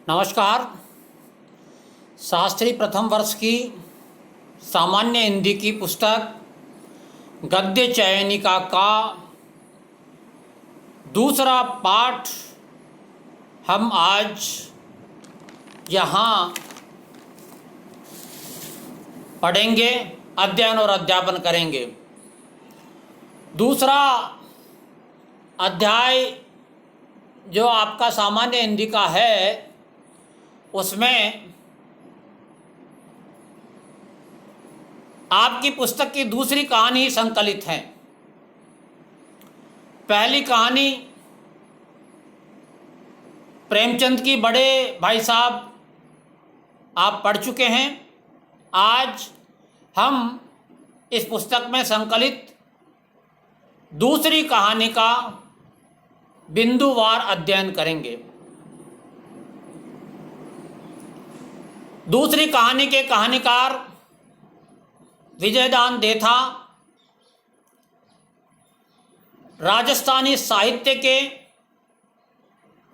नमस्कार। शास्त्री प्रथम वर्ष की सामान्य हिंदी की पुस्तक गद्य चयनिका का दूसरा पाठ हम आज यहाँ पढ़ेंगे, अध्ययन और अध्यापन करेंगे। दूसरा अध्याय जो आपका सामान्य हिंदी का है उसमें आपकी पुस्तक की दूसरी कहानी संकलित है। पहली कहानी प्रेमचंद की बड़े भाई साहब आप पढ़ चुके हैं। आज हम इस पुस्तक में संकलित दूसरी कहानी का बिंदुवार अध्ययन करेंगे। दूसरी कहानी के कहानीकार विजयदान देथा राजस्थानी साहित्य के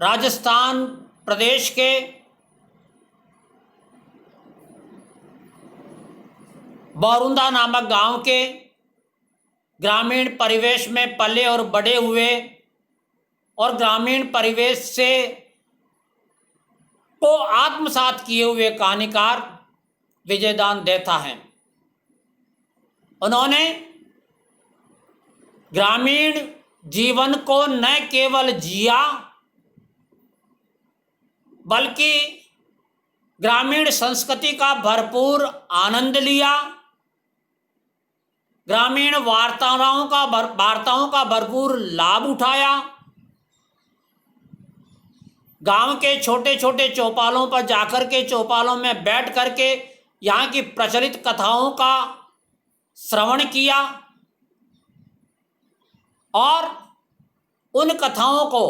राजस्थान प्रदेश के बौरुंदा नामक गांव के ग्रामीण परिवेश में पले और बड़े हुए और ग्रामीण परिवेश से को आत्मसात किए हुए कहानीकार विजयदान देथा हैं। उन्होंने ग्रामीण जीवन को न केवल जिया बल्कि ग्रामीण संस्कृति का भरपूर आनंद लिया, ग्रामीण वार्ताओं का भरपूर लाभ उठाया, गांव के छोटे छोटे चौपालों पर जाकर के चौपालों में बैठ करके यहाँ की प्रचलित कथाओं का श्रवण किया और उन कथाओं को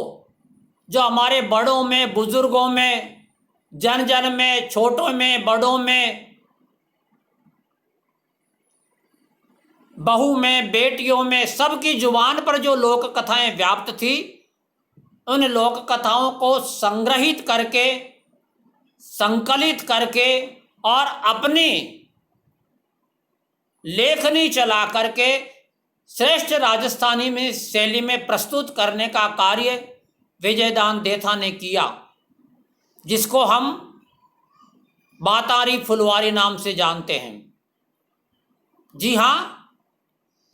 जो हमारे बड़ों में, बुजुर्गों में, जन जन में, छोटों में, बड़ों में, बहू में, बेटियों में, सबकी जुबान पर जो लोक कथाएं व्याप्त थी, उन लोक कथाओं को संग्रहित करके, संकलित करके और अपनी लेखनी चला करके श्रेष्ठ राजस्थानी में शैली में प्रस्तुत करने का कार्य विजयदान देथा ने किया, जिसको हम बातारी फुलवारी नाम से जानते हैं। जी हाँ,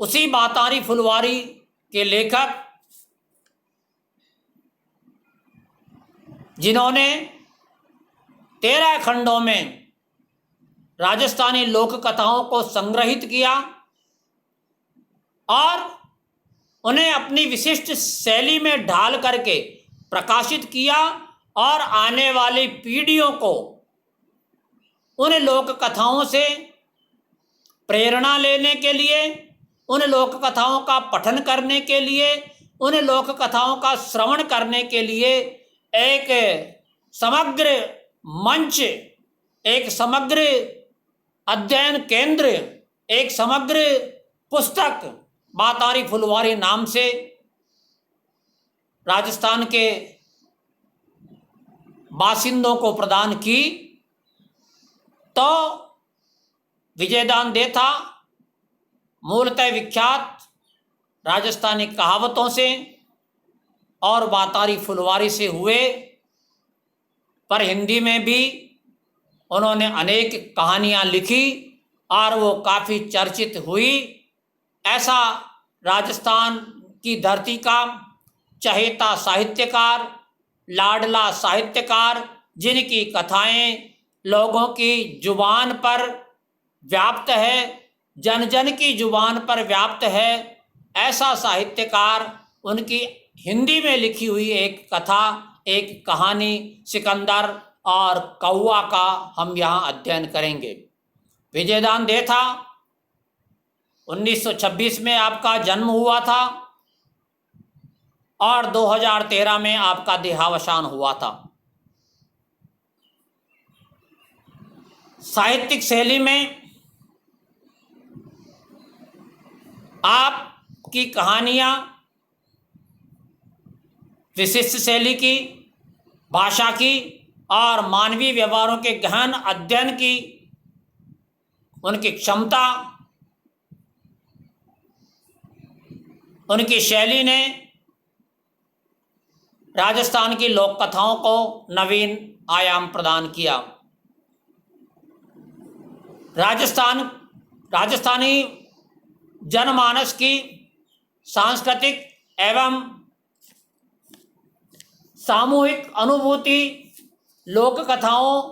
उसी बातारी फुलवारी के लेखक जिन्होंने 13 खंडों में राजस्थानी लोक कथाओं को संग्रहित किया और उन्हें अपनी विशिष्ट शैली में ढाल करके प्रकाशित किया और आने वाली पीढ़ियों को उन लोक कथाओं से प्रेरणा लेने के लिए, उन लोक कथाओं का पठन करने के लिए, उन लोक कथाओं का श्रवण करने के लिए एक समग्र मंच, एक समग्र अध्ययन केंद्र, एक समग्र पुस्तक बातारी फुलवारी नाम से राजस्थान के बासिंदों को प्रदान की। तो विजयदान देथा मूलतः विख्यात राजस्थानी कहावतों से और बातारी फुलवारी से हुए, पर हिंदी में भी उन्होंने अनेक कहानियाँ लिखी और वो काफ़ी चर्चित हुई। ऐसा राजस्थान की धरती का चहेता साहित्यकार, लाडला साहित्यकार, जिनकी कथाएं लोगों की जुबान पर व्याप्त है, जन जन की जुबान पर व्याप्त है, ऐसा साहित्यकार, उनकी हिंदी में लिखी हुई एक कथा, एक कहानी सिकंदर और कौवा का हम यहाँ अध्ययन करेंगे। विजयदान देथा 1926 में आपका जन्म हुआ था और 2013 में आपका देहावसान हुआ था। साहित्यिक शैली में आपकी कहानियाँ विशिष्ट शैली की, भाषा की और मानवीय व्यवहारों के गहन अध्ययन की उनकी क्षमता, उनकी शैली ने राजस्थान की लोक कथाओं को नवीन आयाम प्रदान किया। राजस्थानी जनमानस की सांस्कृतिक एवं सामूहिक अनुभूति लोक कथाओं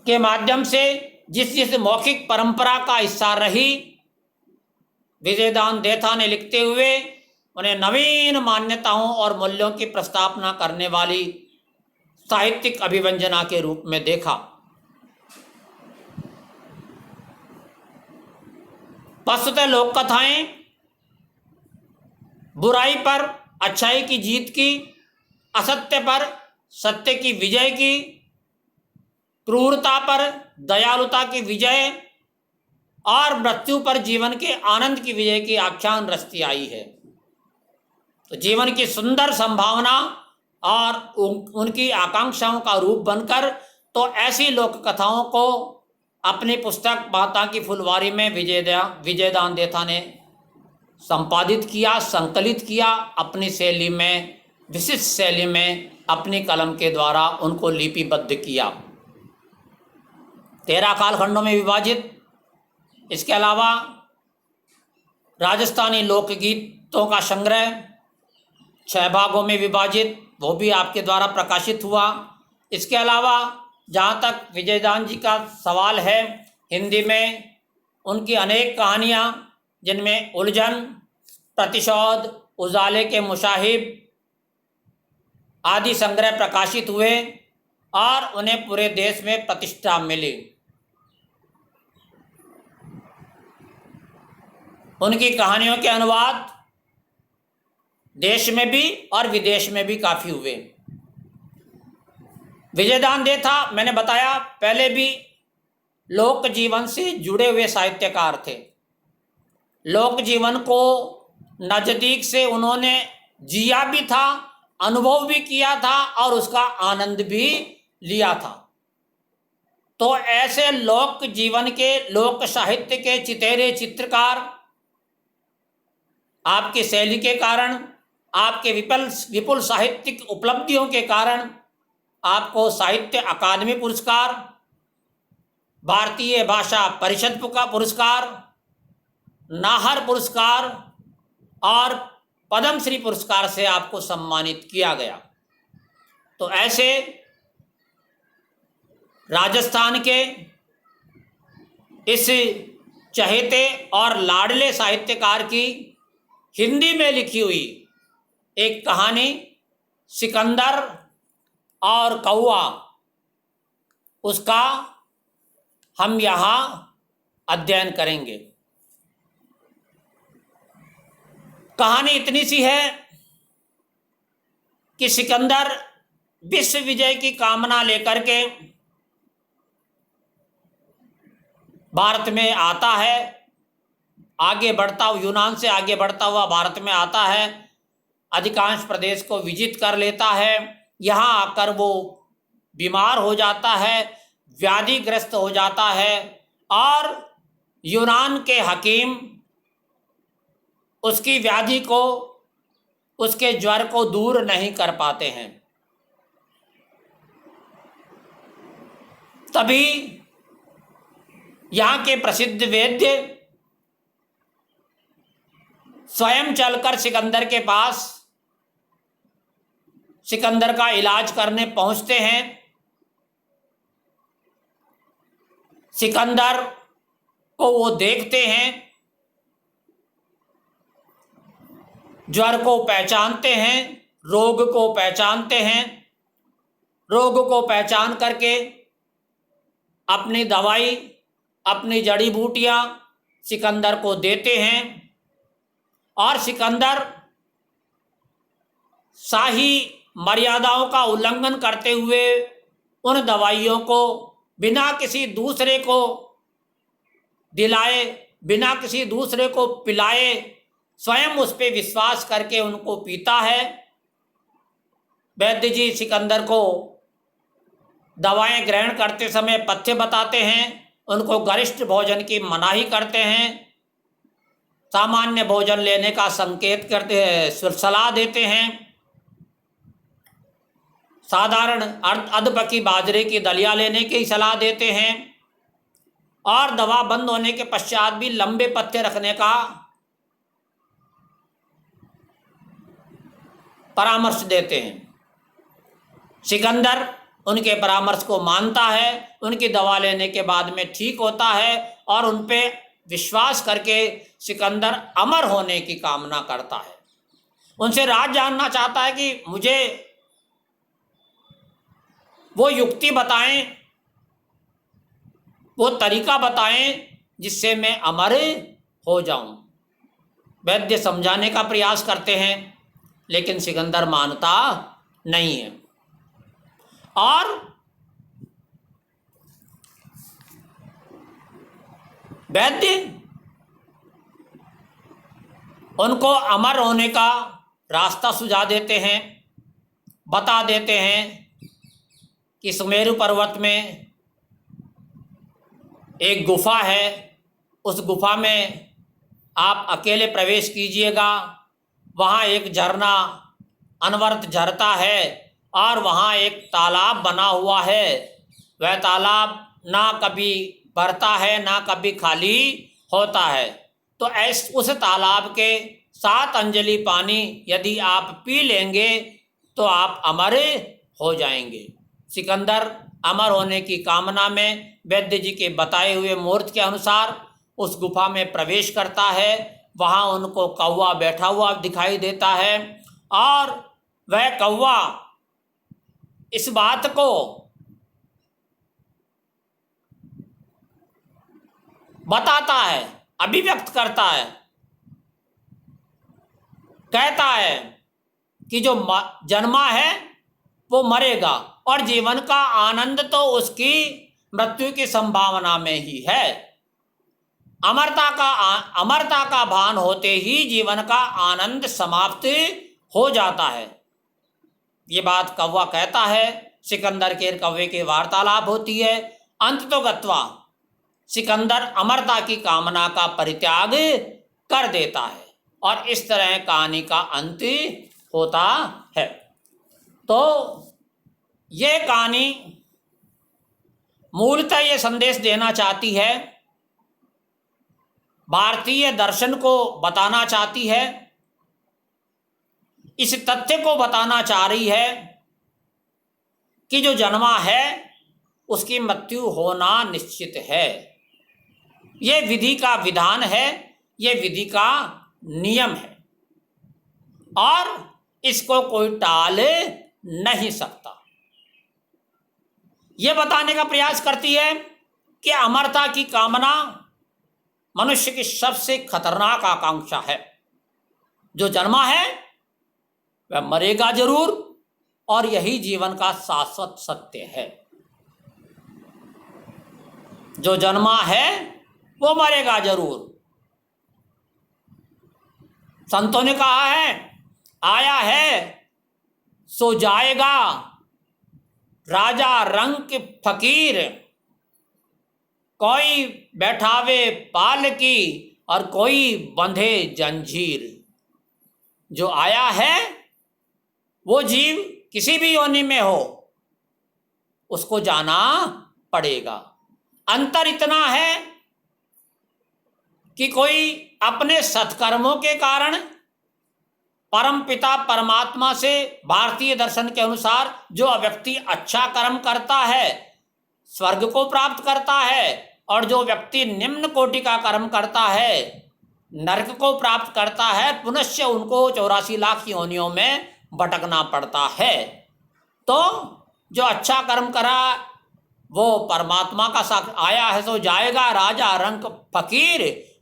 के माध्यम से जिस मौखिक परंपरा का हिस्सा रही, विजयदान देथा ने लिखते हुए उन्हें नवीन मान्यताओं और मूल्यों की प्रस्तावना करने वाली साहित्यिक अभिव्यंजना के रूप में देखा। वस्तुतः लोक कथाएं बुराई पर अच्छाई की जीत की, असत्य पर सत्य की विजय की, क्रूरता पर दयालुता की विजय और मृत्यु पर जीवन के आनंद की विजय की आख्यान रचती आई है। तो जीवन की सुंदर संभावना और उनकी आकांक्षाओं का रूप बनकर तो ऐसी लोक कथाओं को अपनी पुस्तक माता की फुलवारी में विजयदान देथा ने संपादित किया, संकलित किया, अपनी शैली में, विशिष्ट शैली में अपनी कलम के द्वारा उनको लिपिबद्ध किया। 13 कालखंडों में विभाजित, इसके अलावा राजस्थानी लोकगीतों का संग्रह 6 भागों में विभाजित, वो भी आपके द्वारा प्रकाशित हुआ। इसके अलावा जहाँ तक विजयदान जी का सवाल है, हिंदी में उनकी अनेक कहानियाँ जिनमें उलझन, प्रतिशोध, उजाले के मुशाहिब आदि संग्रह प्रकाशित हुए और उन्हें पूरे देश में प्रतिष्ठा मिली। उनकी कहानियों के अनुवाद देश में भी और विदेश में भी काफ़ी हुए। विजयदान देथा, मैंने बताया पहले भी, लोक जीवन से जुड़े हुए साहित्यकार थे। लोक जीवन को नज़दीक से उन्होंने जिया भी था, अनुभव भी किया था और उसका आनंद भी लिया था। तो ऐसे लोक जीवन के, लोक साहित्य के चितेरे चित्रकार आपकी शैली के कारण, आपके विपुल साहित्यिक उपलब्धियों के कारण आपको साहित्य अकादमी पुरस्कार, भारतीय भाषा परिषद का पुरस्कार, नाहर पुरस्कार और पद्मश्री पुरस्कार से आपको सम्मानित किया गया। तो ऐसे राजस्थान के इस चहेते और लाडले साहित्यकार की हिंदी में लिखी हुई एक कहानी सिकंदर और कौआ, उसका हम यहाँ अध्ययन करेंगे। कहानी इतनी सी है कि सिकंदर विश्व विजय की कामना लेकर के भारत में आता है, आगे बढ़ता हुआ, यूनान से आगे बढ़ता हुआ भारत में आता है, अधिकांश प्रदेश को विजित कर लेता है। यहाँ आकर वो बीमार हो जाता है, व्याधिग्रस्त हो जाता है और यूनान के हकीम उसकी व्याधि को, उसके ज्वर को दूर नहीं कर पाते हैं। तभी यहाँ के प्रसिद्ध वैद्य स्वयं चलकर सिकंदर के पास सिकंदर का इलाज करने पहुंचते हैं। सिकंदर को वो देखते हैं, ज्वर को पहचानते हैं, रोग को पहचानते हैं, रोग को पहचान करके अपनी दवाई, अपनी जड़ी बूटियां सिकंदर को देते हैं और सिकंदर शाही मर्यादाओं का उल्लंघन करते हुए उन दवाइयों को बिना किसी दूसरे को दिलाए, बिना किसी दूसरे को पिलाए, स्वयं उस पर विश्वास करके उनको पीता है वैद्य जी सिकंदर को दवाएं ग्रहण करते समय पथ्य बताते हैं, उनको गरिष्ठ भोजन की मनाही करते हैं, सामान्य भोजन लेने का संकेत करते हैं, सलाह देते हैं। साधारण अधपकी बाजरे की दलिया लेने की सलाह देते हैं और दवा बंद होने के पश्चात भी लंबे पथ्य रखने का परामर्श देते हैं। सिकंदर उनके परामर्श को मानता है, उनकी दवा लेने के बाद में ठीक होता है और उन पे विश्वास करके सिकंदर अमर होने की कामना करता है। उनसे राज जानना चाहता है कि मुझे वो युक्ति बताएं, वो तरीका बताएं जिससे मैं अमर हो जाऊं। वैद्य समझाने का प्रयास करते हैं लेकिन सिकंदर मानता नहीं है और वैद्य उनको अमर होने का रास्ता सुझा देते हैं, बता देते हैं कि सुमेरु पर्वत में एक गुफा है, उस गुफा में आप अकेले प्रवेश कीजिएगा, वहाँ एक झरना अनवरत झरता है और वहाँ एक तालाब बना हुआ है। वह तालाब ना कभी भरता है ना कभी खाली होता है। तो उस तालाब के 7 अंजलि पानी यदि आप पी लेंगे तो आप अमर हो जाएंगे। सिकंदर अमर होने की कामना में वैद्य जी के बताए हुए मुहूर्त के अनुसार उस गुफा में प्रवेश करता है। वहाँ उनको कौवा बैठा हुआ दिखाई देता है और वह कौवा इस बात को बताता है, अभिव्यक्त करता है, कहता है कि जो जन्मा है वो मरेगा और जीवन का आनंद तो उसकी मृत्यु की संभावना में ही है। अमरता का भान होते ही जीवन का आनंद समाप्त हो जाता है। ये बात कौवा कहता है, सिकंदर के कौवे के वार्तालाप होती है। अंत तो गत्वा सिकंदर अमरता की कामना का परित्याग कर देता है और इस तरह कहानी का अंत होता है। तो ये कहानी मूलतः ये संदेश देना चाहती है, भारतीय दर्शन को बताना चाहती है, इस तथ्य को बताना चाह रही है कि जो जन्मा है उसकी मृत्यु होना निश्चित है। ये विधि का विधान है, ये विधि का नियम है और इसको कोई टाल नहीं सकता। यह बताने का प्रयास करती है कि अमरता की कामना मनुष्य की सबसे खतरनाक आकांक्षा है। जो जन्मा है वह मरेगा जरूर और यही जीवन का शाश्वत सत्य है। जो जन्मा है वो मरेगा जरूर। संतों ने कहा है, आया है सो जाएगा, राजा रंक फकीर, कोई बैठावे पालकी और कोई बंधे जंजीर। जो आया है वो जीव किसी भी योनि में हो उसको जाना पड़ेगा। अंतर इतना है कि कोई अपने सत्कर्मों के कारण परम पिता परमात्मा से, भारतीय दर्शन के अनुसार जो व्यक्ति अच्छा कर्म करता है स्वर्ग को प्राप्त करता है और जो व्यक्ति निम्न कोटि का कर्म करता है नरक को प्राप्त करता है, पुनश्च उनको 84 लाख योनियों में भटकना पड़ता है। तो जो अच्छा कर्म करा वो परमात्मा का साथ आया है तो जाएगा, राजा रंक फकीर,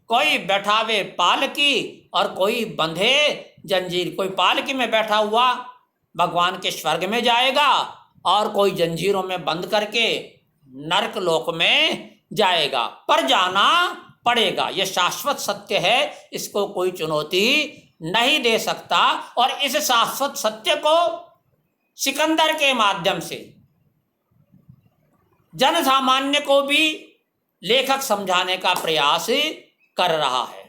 कोई बैठावे पालकी और कोई बंधे जंजीर। कोई पालकी में बैठा हुआ भगवान के स्वर्ग में जाएगा और कोई जंजीरों में बंद करके नरक लोक में जाएगा, पर जाना पड़ेगा। यह शाश्वत सत्य है, इसको कोई चुनौती नहीं दे सकता। और इस शाश्वत सत्य को सिकंदर के माध्यम से जन सामान्य को भी लेखक समझाने का प्रयास कर रहा है।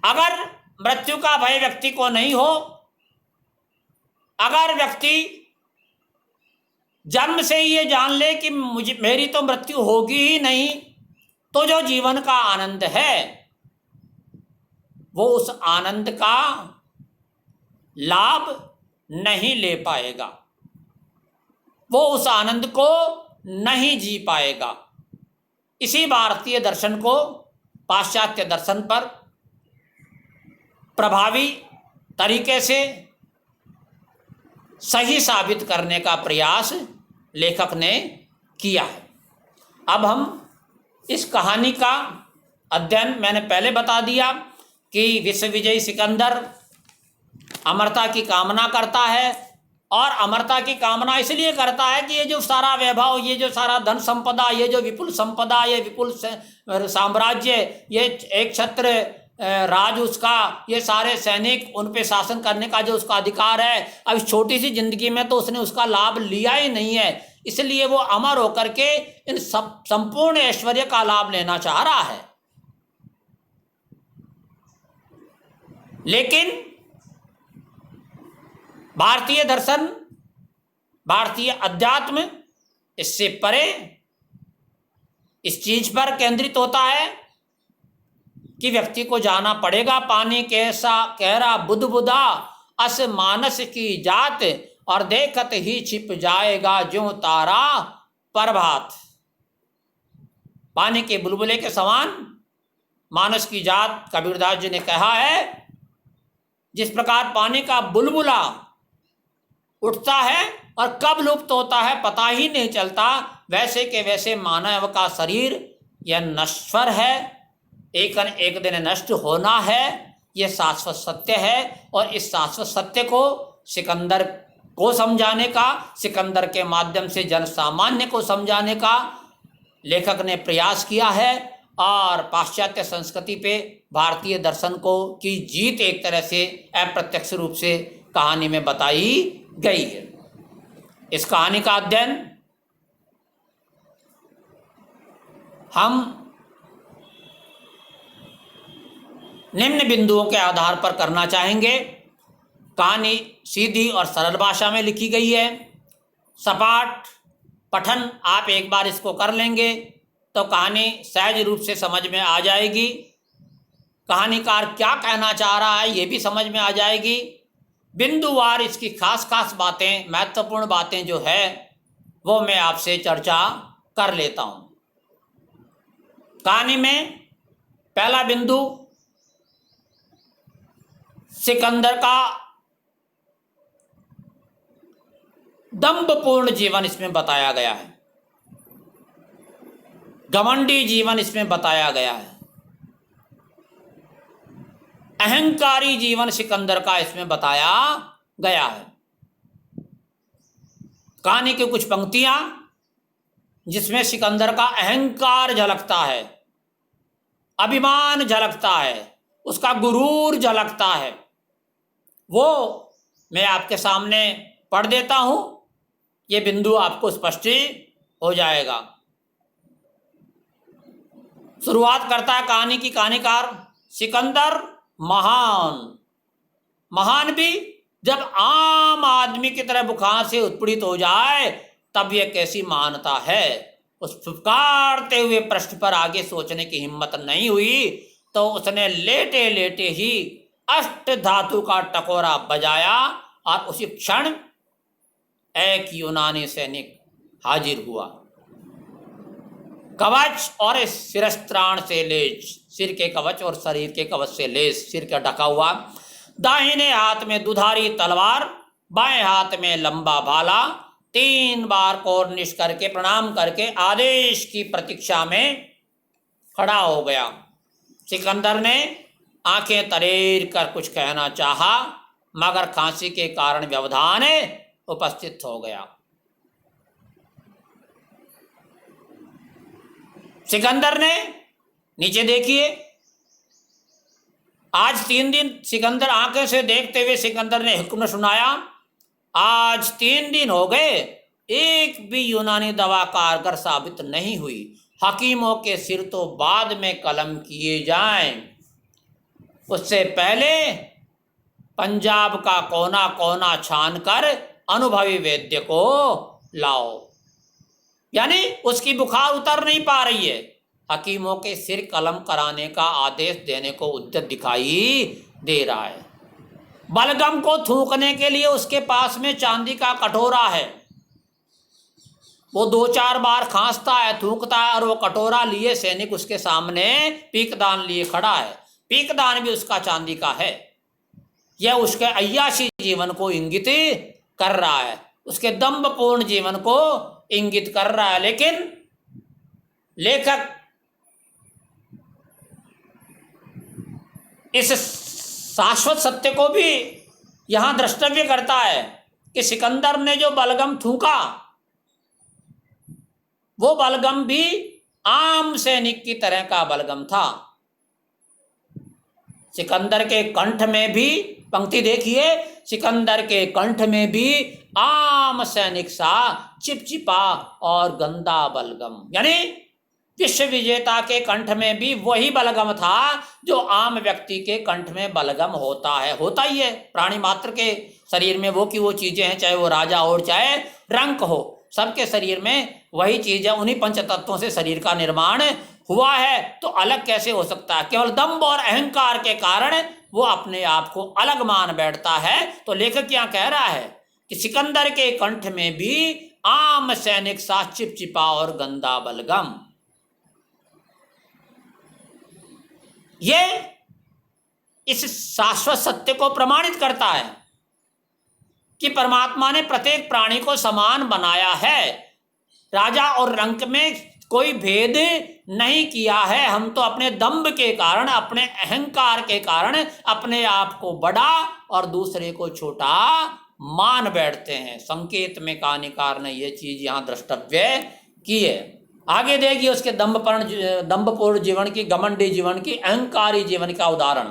अगर मृत्यु का भय व्यक्ति को नहीं हो, अगर व्यक्ति जन्म से ही ये जान ले कि मेरी तो मृत्यु होगी ही नहीं, तो जो जीवन का आनंद है वो उस आनंद का लाभ नहीं ले पाएगा, वो उस आनंद को नहीं जी पाएगा। इसी भारतीय दर्शन को पाश्चात्य दर्शन पर प्रभावी तरीके से सही साबित करने का प्रयास लेखक ने किया है। अब हम इस कहानी का अध्ययन, मैंने पहले बता दिया कि विश्व विजयी सिकंदर अमरता की कामना करता है, और अमरता की कामना इसलिए करता है कि ये जो सारा वैभव, ये जो सारा धन संपदा, ये जो विपुल संपदा, ये विपुल साम्राज्य, ये एक छत्र राज उसका, ये सारे सैनिक, उन पे शासन करने का जो उसका अधिकार है, अब इस छोटी सी जिंदगी में तो उसने उसका लाभ लिया ही नहीं है, इसलिए वो अमर होकर के इन सब संपूर्ण ऐश्वर्य का लाभ लेना चाह रहा है। लेकिन भारतीय दर्शन, भारतीय अध्यात्म इससे परे इस चीज पर केंद्रित होता है कि व्यक्ति को जाना पड़ेगा पानी कैसा गहरा बुदबुदा, अस मानस की जात, और देखत ही छिप जाएगा ज्यों तारा प्रभात। पानी के बुलबुले के समान मानस की जात, कबीरदास जी ने कहा है, जिस प्रकार पानी का बुलबुला उठता है और कब लुप्त होता है पता ही नहीं चलता, वैसे के वैसे मानव का शरीर यह नश्वर है, एक न एक दिन नष्ट होना है, यह शाश्वत सत्य है। और इस शाश्वत सत्य को सिकंदर को समझाने का, सिकंदर के माध्यम से जन सामान्य को समझाने का लेखक ने प्रयास किया है, और पाश्चात्य संस्कृति पे भारतीय दर्शन को की जीत एक तरह से अप्रत्यक्ष रूप से कहानी में बताई गई है। इस कहानी का अध्ययन हम निम्न बिंदुओं के आधार पर करना चाहेंगे। कहानी सीधी और सरल भाषा में लिखी गई है। सपाट पठन आप एक बार इसको कर लेंगे तो कहानी सहज रूप से समझ में आ जाएगी। कहानीकार क्या कहना चाह रहा है ये भी समझ में आ जाएगी। बिंदुवार इसकी खास खास बातें, महत्वपूर्ण बातें जो है वो मैं आपसे चर्चा कर लेता हूँ। कहानी में पहला बिंदु सिकंदर का दंभपूर्ण जीवन इसमें बताया गया है, घमंडी जीवन इसमें बताया गया है, अहंकारी जीवन सिकंदर का इसमें बताया गया है। कहानी की कुछ पंक्तियां जिसमें सिकंदर का अहंकार झलकता है, अभिमान झलकता है, उसका गुरूर झलकता है, वो मैं आपके सामने पढ़ देता हूं। ये बिंदु आपको स्पष्ट हो जाएगा। शुरुआत करता है कहानी की कहानीकार, सिकंदर महान, महान भी जब आम आदमी की तरह बुखार से उत्पीड़ित हो जाए तब यह कैसी महानता है। उस फुफकारते हुए प्रश्न पर आगे सोचने की हिम्मत नहीं हुई तो उसने लेटे लेटे ही अष्ट धातु का टकोरा बजाया और उसी क्षण एक यूनानी सैनिक हाजिर हुआ, कवच और शिरस्त्राण से लेस, सिर के कवच और शरीर के कवच से लेस, सिर का ढका हुआ, दाहिने हाथ में दुधारी तलवार, बाएं हाथ में लंबा भाला, 3 बार कोर्निश करके प्रणाम करके आदेश की प्रतीक्षा में खड़ा हो गया। सिकंदर ने आंखें तरेर कर कुछ कहना चाहा मगर खांसी के कारण व्यवधान उपस्थित हो गया। सिकंदर ने नीचे देखिए, आज 3 दिन सिकंदर आंखें से देखते हुए सिकंदर ने हुक्म सुनाया आज 3 दिन हो गए, एक भी यूनानी दवा कारगर साबित नहीं हुई। हकीमों के सिर तो बाद में कलम किए जाएं, उससे पहले पंजाब का कोना कोना छान कर अनुभवी वैद्य को लाओ। यानी उसकी बुखार उतर नहीं पा रही है, हकीमों के सिर कलम कराने का आदेश देने को उद्यत दिखाई दे रहा है। बलगम को थूकने के लिए उसके पास में चांदी का कटोरा है, वो 2-4 बार खांसता है, थूकता है, और वो कटोरा लिए सैनिक उसके सामने पीकदान लिए खड़ा है। पीकदान भी उसका चांदी का है। यह उसके अय्याशी जीवन को इंगित कर रहा है, उसके दंभपूर्ण जीवन को इंगित कर रहा है। लेकिन लेखक इस शाश्वत सत्य को भी यहां द्रष्टव्य करता है कि सिकंदर ने जो बलगम थूका, वो बलगम भी आम सैनिक की तरह का बलगम था। सिकंदर के कंठ में भी, पंक्ति देखिए, सिकंदर के कंठ में भी आम सैनिक सा चिपचिपा और गंदा बलगम, यानी विश्व विजेता के कंठ में भी वही बलगम था जो आम व्यक्ति के कंठ में बलगम होता है, होता ही है। प्राणी मात्र के शरीर में वो की वो चीजें हैं, चाहे वो राजा हो चाहे रंक हो, सबके शरीर में वही चीज है। उन्हीं पंच तत्वों से शरीर का निर्माण हुआ है, तो अलग कैसे हो सकता है? केवल दंभ और अहंकार के कारण वो अपने आप को अलग मान बैठता है। तो लेखक क्या कह रहा है कि सिकंदर के कंठ में भी आम सैनिक सा चिपचिपा और गंदा बलगम। ये इस शाश्वत सत्य को प्रमाणित करता है कि परमात्मा ने प्रत्येक प्राणी को समान बनाया है, राजा और रंक में कोई भेद नहीं किया है। हम तो अपने दंभ के कारण, अपने अहंकार के कारण अपने आप को बड़ा और दूसरे को छोटा मान बैठते हैं। संकेत में कहानीकार ने यह चीज यहां द्रष्टव्य की है। आगे देखिए उसके दंभपूर्ण जीवन की, घमंडी जीवन की, अहंकारी जीवन का उदाहरण।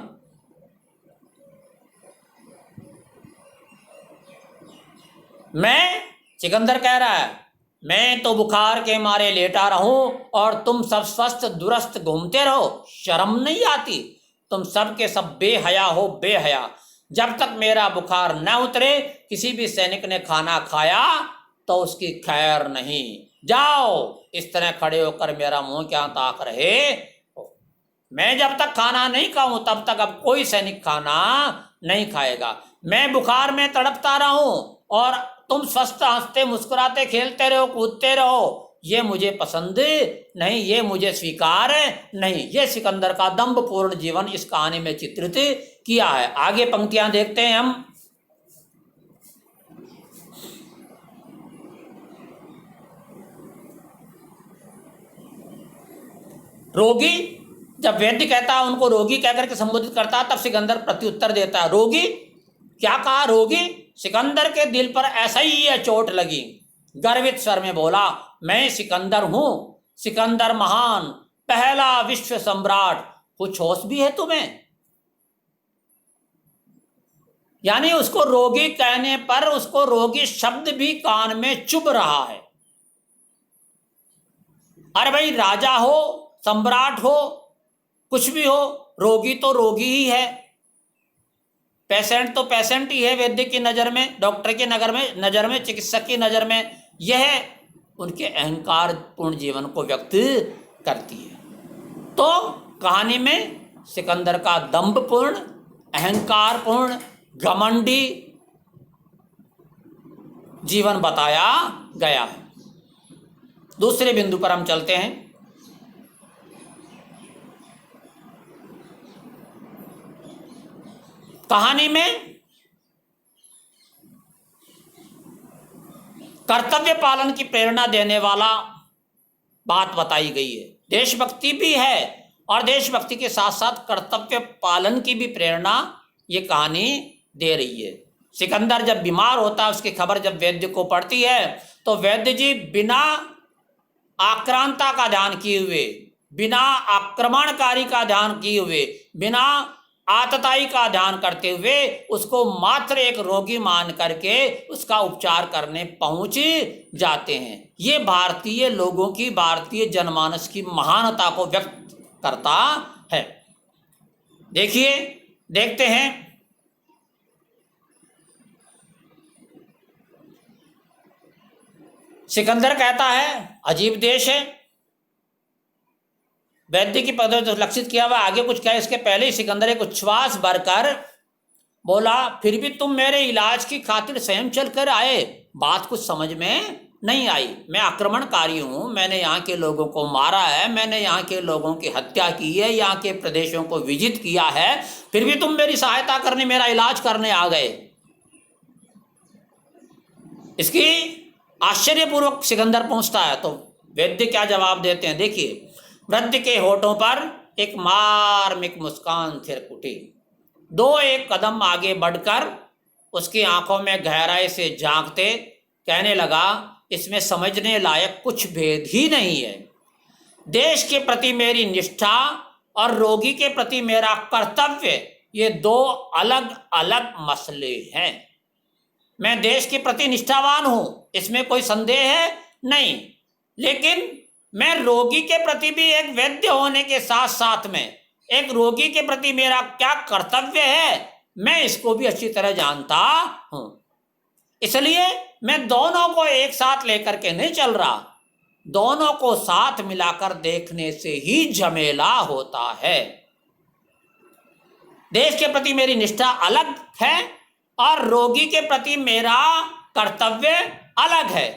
मैं, सिकंदर कह रहा है, मैं तो बुखार के मारे लेटा रहूं और तुम सब स्वस्थ दुरुस्त घूमते रहो, शर्म नहीं आती? तुम सब के सब बेहया हो, बेहया। जब तक मेरा बुखार न उतरे, किसी भी सैनिक ने खाना खाया तो उसकी खैर नहीं। जाओ, इस तरह खड़े होकर मेरा मुंह क्या ताक रहे हो? मैं जब तक खाना नहीं खाऊं तब तक अब कोई सैनिक खाना नहीं खाएगा। मैं बुखार में तड़पता रहूं और तुम स्वस्थ हंसते मुस्कुराते खेलते रहो, कूदते रहो, ये मुझे पसंद नहीं, ये मुझे स्वीकार नहीं। ये सिकंदर का दंभपूर्ण जीवन इस कहानी में चित्रित किया है। आगे पंक्तियां देखते हैं हम। रोगी, जब वैद्य कहता है उनको रोगी कहकर के संबोधित करता है, तब सिकंदर प्रत्युत्तर देता है, रोगी? क्या कहा रोगी? सिकंदर के दिल पर ऐसा ही यह चोट लगी। गर्वित स्वर में बोला, मैं सिकंदर हूं, सिकंदर महान, पहला विश्व सम्राट। कुछ होश भी है तुम्हें? यानी उसको रोगी कहने पर उसको रोगी शब्द भी कान में चुभ रहा है। अरे भाई, राजा हो, सम्राट हो, कुछ भी हो, रोगी तो रोगी ही है। पेशेंट तो पेशेंट ही है वैद्य की नज़र में, डॉक्टर की नज़र में, चिकित्सक की नज़र में। यह उनके अहंकार पूर्ण जीवन को व्यक्त करती है। तो कहानी में सिकंदर का दंभपूर्ण, अहंकारपूर्ण, घमंडी जीवन बताया गया है। दूसरे बिंदु पर हम चलते हैं। कहानी में कर्तव्य पालन की प्रेरणा देने वाला बात बताई गई है। देशभक्ति भी है और देशभक्ति के साथ साथ कर्तव्य पालन की भी प्रेरणा ये कहानी दे रही है। सिकंदर जब बीमार होता है, उसकी खबर जब वैद्य को पड़ती है, तो वैद्य जी बिना आक्रांता का ध्यान किए हुए, बिना आक्रमणकारी का ध्यान किए हुए, बिना आतताई का ध्यान करते हुए उसको मात्र एक रोगी मान करके उसका उपचार करने पहुंच जाते हैं। ये भारतीय लोगों की, भारतीय जनमानस की महानता को व्यक्त करता है। देखिए, देखते हैं सिकंदर कहता है अजीब देश है, वैद्य की पदवी लक्षित किया हुआ, आगे कुछ कहे इसके पहले ही सिकंदर एक उच्छ्वास भरकर बोला, फिर भी तुम मेरे इलाज की खातिर स्वयं चल कर आए, बात कुछ समझ में नहीं आई। मैं आक्रमणकारी हूं, मैंने यहाँ के लोगों को मारा है, मैंने यहाँ के लोगों की हत्या की है, यहाँ के प्रदेशों को विजित किया है, फिर भी तुम मेरी सहायता करने, मेरा इलाज करने आ गए। इसकी आश्चर्यपूर्वक सिकंदर पहुंचता है। तो वैद्य क्या जवाब देते हैं, देखिए। वृद्ध के होठों पर एक मार्मिक मुस्कान थिरक उठी। दो एक कदम आगे बढ़कर उसकी आंखों में गहराई से झांकते कहने लगा, इसमें समझने लायक कुछ भेद ही नहीं है। देश के प्रति मेरी निष्ठा और रोगी के प्रति मेरा कर्तव्य, ये दो अलग अलग मसले हैं। मैं देश के प्रति निष्ठावान हूं, इसमें कोई संदेह है नहीं, लेकिन मैं रोगी के प्रति भी एक वैद्य होने के साथ साथ में एक रोगी के प्रति मेरा क्या कर्तव्य है, मैं इसको भी अच्छी तरह जानता हूं। इसलिए मैं दोनों को एक साथ लेकर के नहीं चल रहा, दोनों को साथ मिलाकर देखने से ही झमेला होता है। देश के प्रति मेरी निष्ठा अलग है और रोगी के प्रति मेरा कर्तव्य अलग है।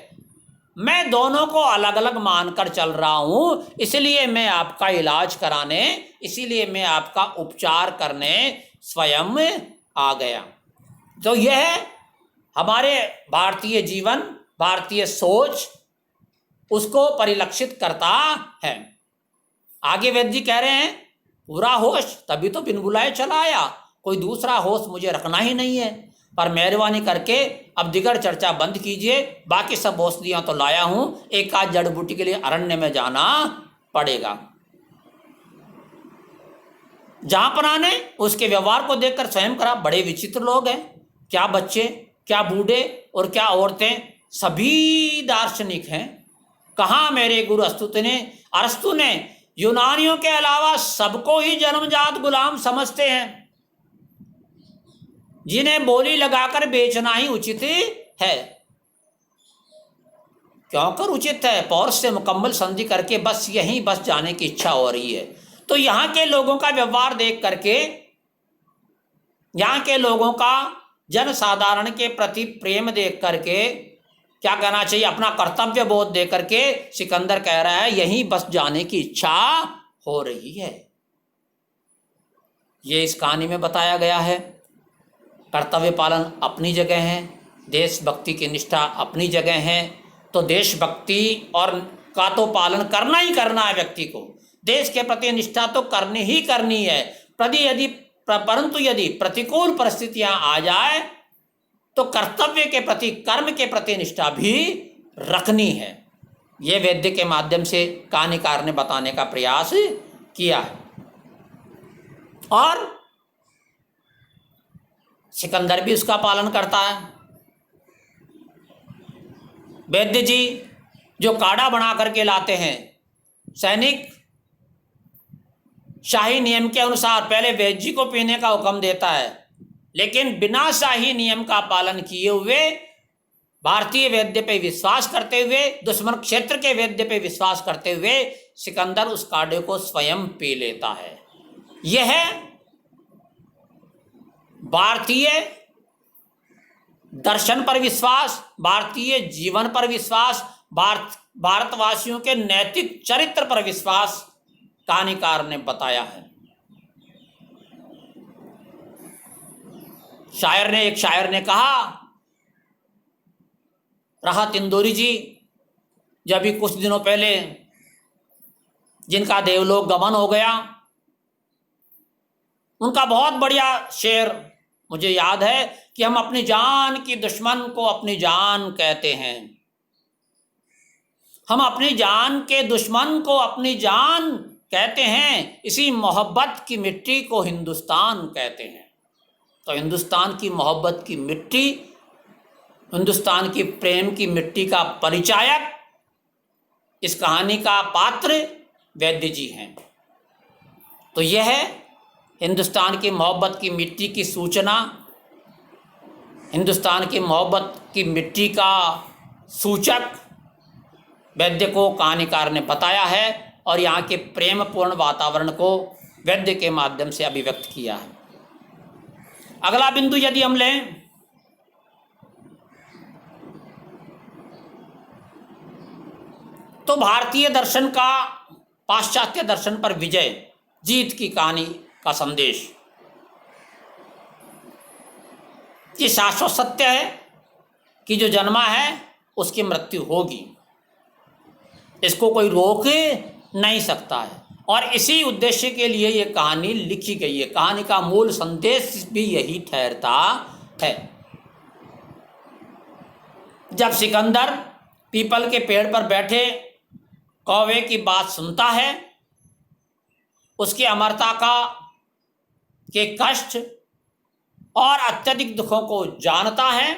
मैं दोनों को अलग अलग मानकर चल रहा हूं, इसलिए मैं आपका इलाज कराने, इसीलिए मैं आपका उपचार करने स्वयं आ गया। तो यह हमारे भारतीय जीवन, भारतीय सोच उसको परिलक्षित करता है। आगे वैद्य जी कह रहे हैं, पूरा होश तभी तो बिन बुलाए चला आया, कोई दूसरा होश मुझे रखना ही नहीं है, पर मेहरबानी करके अब दिगर चर्चा बंद कीजिए, बाकी सब औषधियां तो लाया हूं, एक आध जड़ बूटी के लिए अरण्य में जाना पड़ेगा। जहां पर आने उसके व्यवहार को देखकर स्वयं करा, बड़े विचित्र लोग हैं, क्या बच्चे, क्या बूढ़े और क्या औरतें, सभी दार्शनिक हैं। कहाँ मेरे गुरु अरस्तु ने यूनानियों के अलावा सबको ही जन्मजात गुलाम समझते हैं, जिन्हें बोली लगाकर बेचना ही उचित है। क्यों कर उचित है? पौरुष से मुकम्मल संधि करके बस यहीं बस जाने की इच्छा हो रही है। तो यहाँ के लोगों का व्यवहार देख करके, यहाँ के लोगों का जन साधारण के प्रति प्रेम देख करके, क्या कहना चाहिए, अपना कर्तव्य बोध दे करके सिकंदर कह रहा है यहीं बस जाने की इच्छा हो रही है। ये इस कहानी में बताया गया है। कर्तव्य पालन अपनी जगह है, देशभक्ति की निष्ठा अपनी जगह है। तो देशभक्ति और का तो पालन करना ही करना है व्यक्ति को, देश के प्रति निष्ठा तो करनी ही करनी है। परंतु यदि प्रतिकूल परिस्थितियां आ जाए तो कर्तव्य के प्रति, कर्म के प्रति निष्ठा भी रखनी है। ये वैद्य के माध्यम से कहानीकार ने बताने का प्रयास किया है। और सिकंदर भी उसका पालन करता है। वैद्य जी जो काढ़ा बना करके लाते हैं, सैनिक शाही नियम के अनुसार पहले वैद्य जी को पीने का हुक्म देता है, लेकिन बिना शाही नियम का पालन किए हुए, भारतीय वैद्य पे विश्वास करते हुए, दुश्मन क्षेत्र के वैद्य पे विश्वास करते हुए सिकंदर उस काढ़े को स्वयं पी लेता है। यह भारतीय दर्शन पर विश्वास, भारतीय जीवन पर विश्वास, भारतवासियों के नैतिक चरित्र पर विश्वास कहानीकार ने बताया है। एक शायर ने कहा, राहत इंदौरी जी जब भी कुछ दिनों पहले जिनका देवलोक गमन हो गया, उनका बहुत बढ़िया शेर मुझे याद है कि हम अपनी जान की दुश्मन को अपनी जान कहते हैं, हम अपनी जान के दुश्मन को अपनी जान कहते हैं इसी मोहब्बत की मिट्टी को हिंदुस्तान कहते हैं। तो हिंदुस्तान की मोहब्बत की मिट्टी, हिंदुस्तान की प्रेम की मिट्टी का परिचायक इस कहानी का पात्र वैद्य जी हैं। तो यह है हिंदुस्तान की मोहब्बत की मिट्टी की सूचना, हिंदुस्तान की मोहब्बत की मिट्टी का सूचक वैद्य को कहानीकार ने बताया है और यहाँ के प्रेमपूर्ण वातावरण को वैद्य के माध्यम से अभिव्यक्त किया है। अगला बिंदु यदि हम लें तो भारतीय दर्शन का पाश्चात्य दर्शन पर विजय, जीत की कहानी का संदेश। ये शाश्वत सत्य है कि जो जन्मा है उसकी मृत्यु होगी, इसको कोई रोक नहीं सकता है और इसी उद्देश्य के लिए ये कहानी लिखी गई है। कहानी का मूल संदेश भी यही ठहरता है। जब सिकंदर पीपल के पेड़ पर बैठे कौवे की बात सुनता है, उसकी अमरता के कष्ट और अत्यधिक दुखों को जानता है,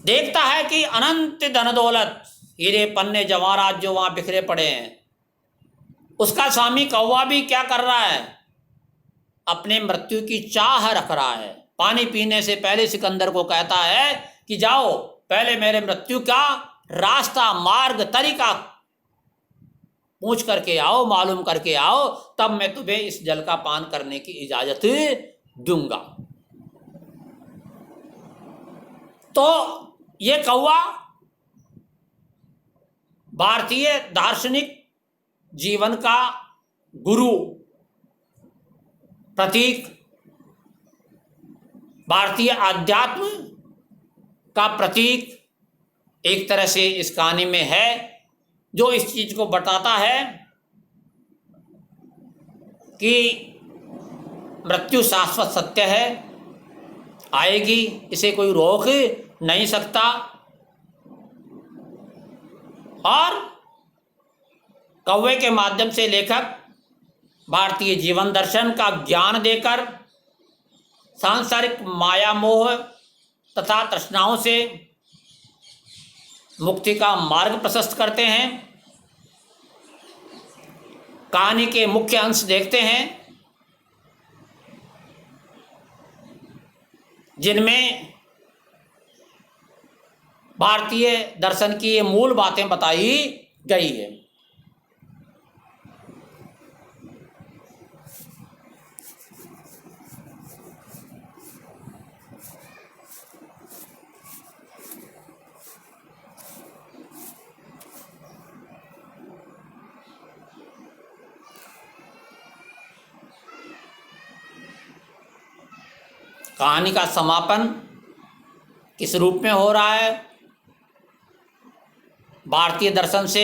देखता है कि अनंत धन दौलत, हीरे पन्ने जवाहरात जो वहां बिखरे पड़े हैं, उसका स्वामी कौवा भी क्या कर रहा है, अपने मृत्यु की चाह रख रहा है। पानी पीने से पहले सिकंदर को कहता है कि जाओ पहले मेरे मृत्यु का रास्ता, मार्ग, तरीका पूछ करके आओ, मालूम करके आओ, तब मैं तुम्हें इस जल का पान करने की इजाजत दूंगा। तो ये कौवा भारतीय दार्शनिक जीवन का गुरु, प्रतीक, भारतीय आध्यात्म का प्रतीक एक तरह से इस कहानी में है, जो इस चीज को बताता है कि मृत्यु शाश्वत सत्य है, आएगी, इसे कोई रोक नहीं सकता। और कौवे के माध्यम से लेखक भारतीय जीवन दर्शन का ज्ञान देकर सांसारिक माया मोह तथा तृष्णाओं से मुक्ति का मार्ग प्रशस्त करते हैं। कहानी के मुख्य अंश देखते हैं जिनमें भारतीय दर्शन की ये मूल बातें बताई गई है। कहानी का समापन किस रूप में हो रहा है, भारतीय दर्शन से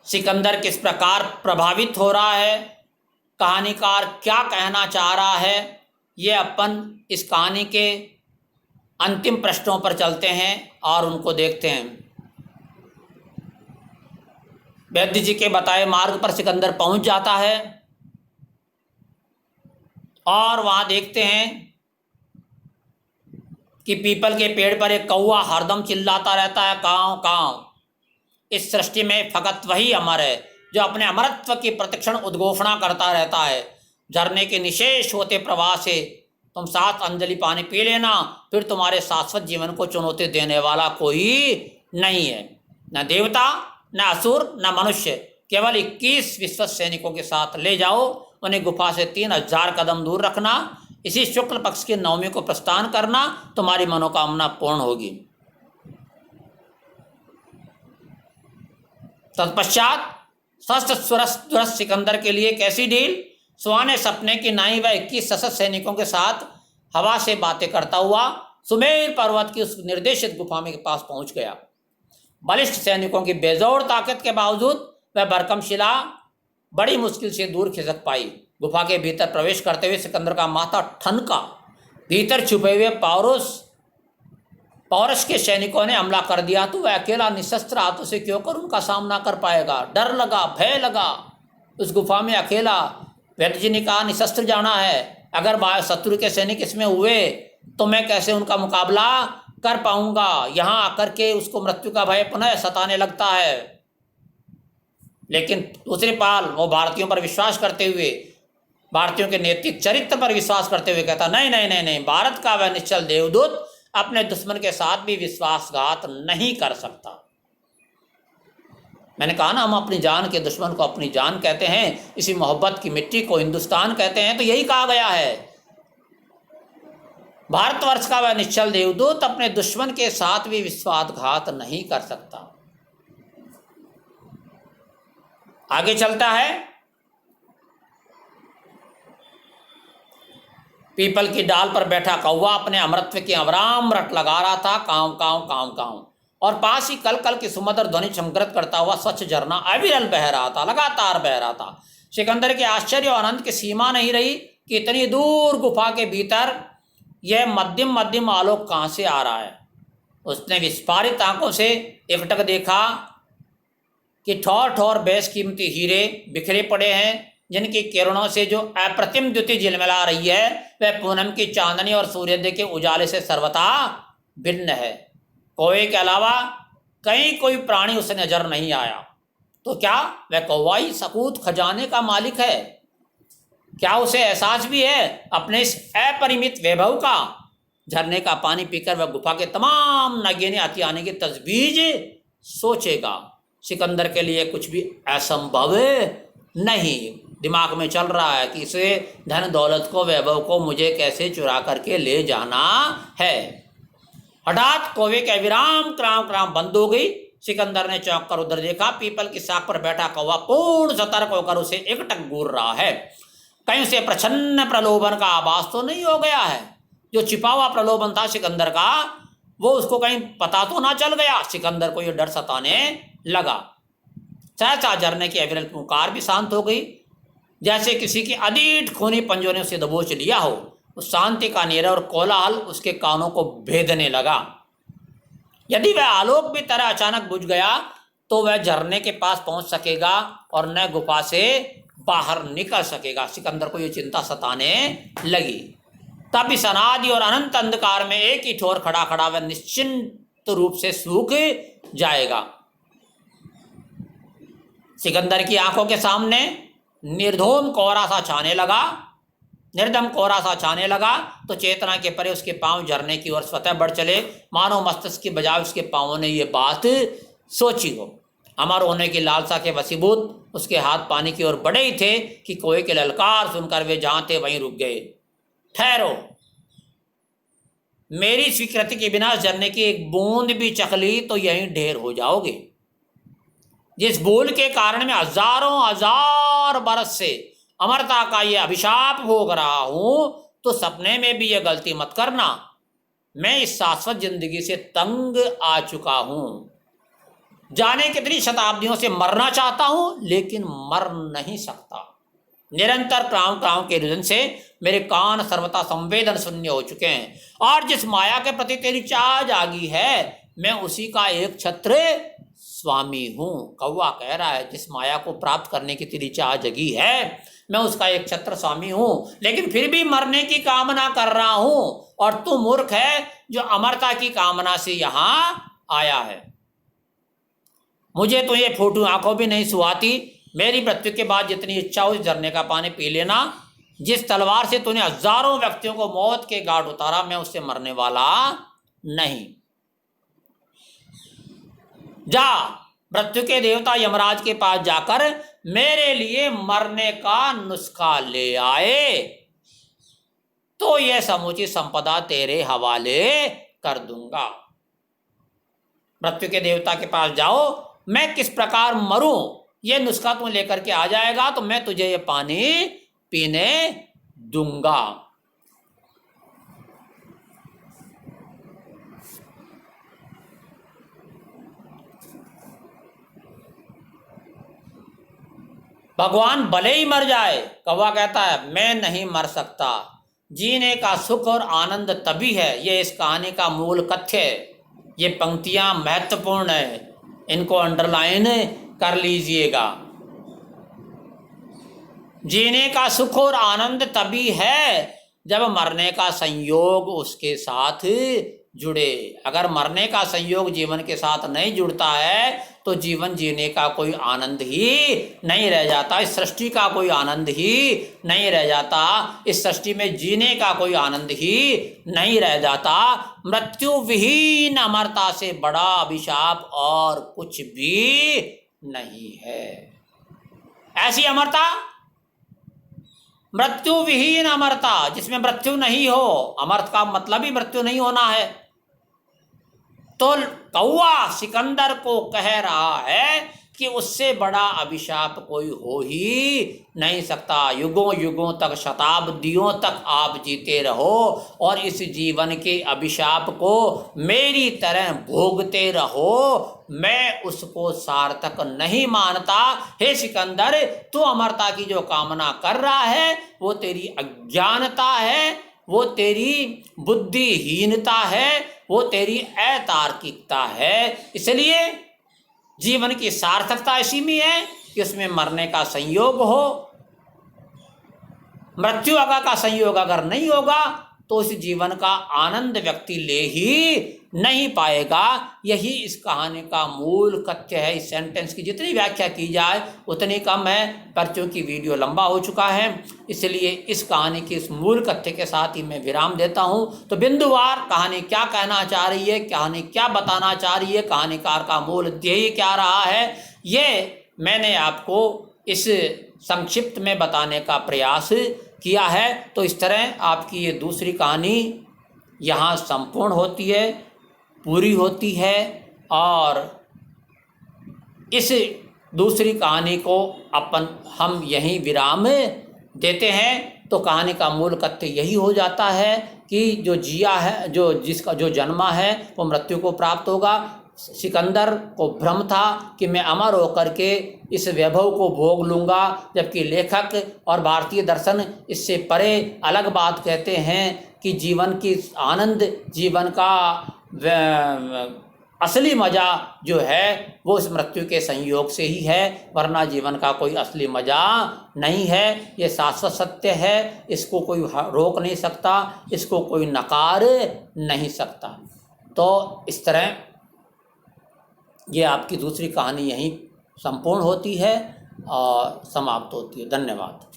सिकंदर किस प्रकार प्रभावित हो रहा है, कहानीकार क्या कहना चाह रहा है, ये अपन इस कहानी के अंतिम प्रश्नों पर चलते हैं और उनको देखते हैं। वैद्य जी के बताए मार्ग पर सिकंदर पहुंच जाता है और वहां देखते हैं कि पीपल के पेड़ पर एक कौवा हरदम चिल्लाता रहता है, काँव काँव। इस सृष्टि में फकत वही अमर है जो अपने अमरत्व की प्रतिक्षण उद्घोषणा करता रहता है। झरने के निशेष होते प्रवाह से तुम 7 अंजलि पानी पी लेना, फिर तुम्हारे शाश्वत जीवन को चुनौती देने वाला कोई नहीं है, न देवता, न असुर, न मनुष्य। केवल 21 विश्वस्त सैनिकों के साथ ले जाओ, उन्हें गुफा से 3000 कदम दूर रखना। इसी शुक्ल पक्ष की नवमी को प्रस्थान करना, तुम्हारी मनोकामना पूर्ण होगी। तत्पश्चात शस्त्र सुरस सिकंदर के लिए कैसी डील। सुहाने सपने की नाई वह 21 सशस्त्र सैनिकों के साथ हवा से बातें करता हुआ सुमेर पर्वत की उस निर्देशित गुफा में के पास पहुंच गया। बलिष्ठ सैनिकों की बेजोड़ ताकत के बावजूद वह भरकम शिला बड़ी मुश्किल से दूर खिसक पाई। गुफा के भीतर प्रवेश करते हुए सिकंदर का माथा ठनका। भीतर छुपे हुए पौरुष पौरष के सैनिकों ने हमला कर दिया तो वह अकेला निशस्त्र हाथों से क्यों कर उनका सामना कर पाएगा। डर लगा, भय लगा उस गुफा में अकेला। व्यक्ति जी ने कहा निशस्त्र जाना है, अगर शत्रु के सैनिक इसमें हुए तो मैं कैसे उनका मुकाबला कर पाऊंगा। यहाँ आकर के उसको मृत्यु का भय पुनः सताने लगता है। लेकिन दूसरे पाल वो भारतीयों पर विश्वास करते हुए, भारतीयों के नैतिक चरित्र पर विश्वास करते हुए कहता नहीं नहीं नहीं नहीं, भारत का वह निश्चल देवदूत अपने दुश्मन के साथ भी विश्वासघात नहीं कर सकता। मैंने कहा ना, हम अपनी जान के दुश्मन को अपनी जान कहते हैं, इसी मोहब्बत की मिट्टी को हिंदुस्तान कहते हैं। तो यही कहा गया है, भारतवर्ष का वह निश्चल देवदूत अपने दुश्मन के साथ भी विश्वासघात नहीं कर सकता। आगे चलता है, पीपल की डाल पर बैठा कौवा अपने अमृतत्व की अवराम रट लगा रहा था, कांव कांव कांव कांव, और पास ही कल कल की सुमधुर ध्वनि संकृत करता हुआ स्वच्छ झरना अविरल बह रहा था, लगातार बह रहा था। सिकंदर के आश्चर्य और आनंद की सीमा नहीं रही कि इतनी दूर गुफा के भीतर यह मध्यम मध्यम आलोक कहाँ से आ रहा है। उसने विस्फारित आंखों से एकटक देखा कि ठौर ठौर बेशकीमती हीरे बिखरे पड़े हैं, जिनकी किरणों से जो अप्रतिम द्युति झिलमिला रही है वह पूनम की चांदनी और सूर्योदय के उजाले से सर्वथा भिन्न है। कौवे के अलावा कहीं कोई प्राणी उसे नजर नहीं आया। तो क्या वह कौवा ही सकूत खजाने का मालिक है? क्या उसे एहसास भी है अपने इस अपरिमित वैभव का? झरने का पानी पीकर वह गुफा के तमाम नागिने आती आने की तजवीज सोचेगा। सिकंदर के लिए कुछ भी असंभव नहीं दिमाग में चल रहा है कि इसे धन दौलत को, वैभव को मुझे कैसे चुरा करके ले जाना है। हठात कौवे के अविराम क्राम क्राम बंद हो गई। सिकंदर ने चौंक कर उधर देखा, पीपल की शाख पर बैठा कौवा पूर्ण सतर्क होकर उसे एकटक घूर रहा है। कहीं उसे प्रछन्न प्रलोभन का आभास तो नहीं हो गया है? जो छिपा हुआ प्रलोभन था सिकंदर का, वो उसको कहीं पता तो ना चल गया? सिकंदर को यह डर सताने लगा। सहसा झरने की अविरल पुकार भी शांत हो गई, जैसे किसी की अदीठ खूनी पंजों ने उसे दबोच लिया हो। उस शांति का नीरव और कोलाहल उसके कानों को भेदने लगा। यदि वह आलोक भी तरह अचानक बुझ गया तो वह झरने के पास पहुंच सकेगा और न गुफा से बाहर निकल सकेगा। सिकंदर को यह चिंता सताने लगी। तब इस अनादि और अनंत अंधकार में एक ही ठोर खड़ा खड़ा वह निश्चिंत रूप से सूख जाएगा। सिकंदर की आंखों के सामने निर्धूम कोहरा सा छाने लगा, निर्दम कोहरा सा छाने लगा। तो चेतना के परे उसके पांव झरने की ओर स्वतः बढ़ चले, मानो मस्तिष्क की बजाय उसके पांवों ने ये बात सोची हो। अमर होने की लालसा के वसीभूत उसके हाथ पानी की ओर बढ़े ही थे कि कौवे के ललकार सुनकर वे जहां थे वहीं रुक गए। ठहरो, मेरी स्वीकृति के बिना झरने की एक बूंद भी चखली तो यहीं ढेर हो जाओगे। जिस भूल के कारण मैं हजारों हजार बरस से अमरता का ये अभिशाप भोग रहा हूं, तो सपने में भी ये गलती मत करना। मैं इस शाश्वत जिंदगी से तंग आ चुका हूं। जाने कितनी शताब्दियों से मरना चाहता हूं, लेकिन मर नहीं सकता। निरंतर क्रांव क्रांव के रुदन से मेरे कान सर्वथा संवेदन शून्य हो चुके हैं, और जिस माया के प्रति तेरी चाह जागी है, मैं उसी का एक छत्र स्वामी हूं। कौवा कह रहा है, जिस माया को प्राप्त करने की तेरी चाह जगी है, मैं उसका एक छत्र स्वामी हूं, लेकिन फिर भी मरने की कामना कर रहा हूं। और तू मूर्ख है जो अमरता की कामना से यहां आया है। मुझे तो ये फोटो आंखों भी नहीं सुहाती। मेरी मृत्यु के बाद जितनी इच्छा हो इस झरने का पानी पी लेना। जिस तलवार से तूने हजारों व्यक्तियों को मौत के घाट उतारा, मैं उससे मरने वाला नहीं। जा, मृत्यु के देवता यमराज के पास जाकर मेरे लिए मरने का नुस्खा ले आए, तो यह समूची संपदा तेरे हवाले कर दूंगा। मृत्यु के देवता के पास जाओ, मैं किस प्रकार मरूं ये नुस्खा तू लेकर के आ जाएगा, तो मैं तुझे ये पानी पीने दूंगा। भगवान भले ही मर जाए, कौवा कहता है, मैं नहीं मर सकता। जीने का सुख और आनंद तभी है, यह इस कहानी का मूल कथ्य है। ये पंक्तियां महत्वपूर्ण है, इनको अंडरलाइन कर लीजिएगा। जीने का सुख और आनंद तभी है जब मरने का संयोग उसके साथ जुड़े। अगर मरने का संयोग जीवन के साथ नहीं जुड़ता है तो जीवन जीने का कोई आनंद ही नहीं रह जाता, इस सृष्टि का कोई आनंद ही नहीं रह जाता, इस सृष्टि में जीने का कोई आनंद ही नहीं रह जाता। मृत्यु विहीन अमरता से बड़ा अभिशाप और कुछ भी नहीं है। ऐसी अमरता, मृत्यु विहीन अमरता, जिसमें मृत्यु नहीं हो। अमर्त का मतलब ही मृत्यु नहीं होना है। तो कौवा सिकंदर को कह रहा है कि उससे बड़ा अभिशाप कोई हो ही नहीं सकता। युगों युगों तक, शताब्दियों तक आप जीते रहो और इस जीवन के अभिशाप को मेरी तरह भोगते रहो, मैं उसको सार्थक नहीं मानता। हे सिकंदर, तू अमरता की जो कामना कर रहा है वो तेरी अज्ञानता है, वो तेरी बुद्धिहीनता है, वो तेरी अतार्किकता है। इसलिए जीवन की सार्थकता इसी में है कि उसमें मरने का संयोग हो। मृत्यु का संयोग अगर नहीं होगा तो उस जीवन का आनंद व्यक्ति ले ही नहीं पाएगा। यही इस कहानी का मूल तथ्य है। इस सेंटेंस की जितनी व्याख्या की जाए उतनी कम है, पर चूंकि वीडियो लंबा हो चुका है इसलिए इस कहानी के इस मूल तथ्य के साथ ही मैं विराम देता हूं। तो बिंदुवार कहानी क्या कहना चाह रही है, कहानी क्या बताना चाह रही है, कहानीकार का मूल ध्येय क्या रहा है, ये मैंने आपको इस संक्षिप्त में बताने का प्रयास किया है। तो इस तरह आपकी ये दूसरी कहानी यहाँ संपूर्ण होती है, पूरी होती है। और इस दूसरी कहानी को हम यहीं विराम देते हैं। तो कहानी का मूल तथ्य यही हो जाता है कि जो जिया है, जिसका जो जन्मा है वो मृत्यु को प्राप्त होगा। सिकंदर को भ्रम था कि मैं अमर होकर के इस वैभव को भोग लूँगा, जबकि लेखक और भारतीय दर्शन इससे परे अलग बात कहते हैं कि जीवन की आनंद, जीवन का असली मज़ा जो है वो इस मृत्यु के संयोग से ही है, वरना जीवन का कोई असली मज़ा नहीं है। ये शाश्वत सत्य है, इसको कोई रोक नहीं सकता, इसको कोई नकार नहीं सकता। तो इस तरह ये आपकी दूसरी कहानी यहीं संपूर्ण होती है और समाप्त होती है। धन्यवाद।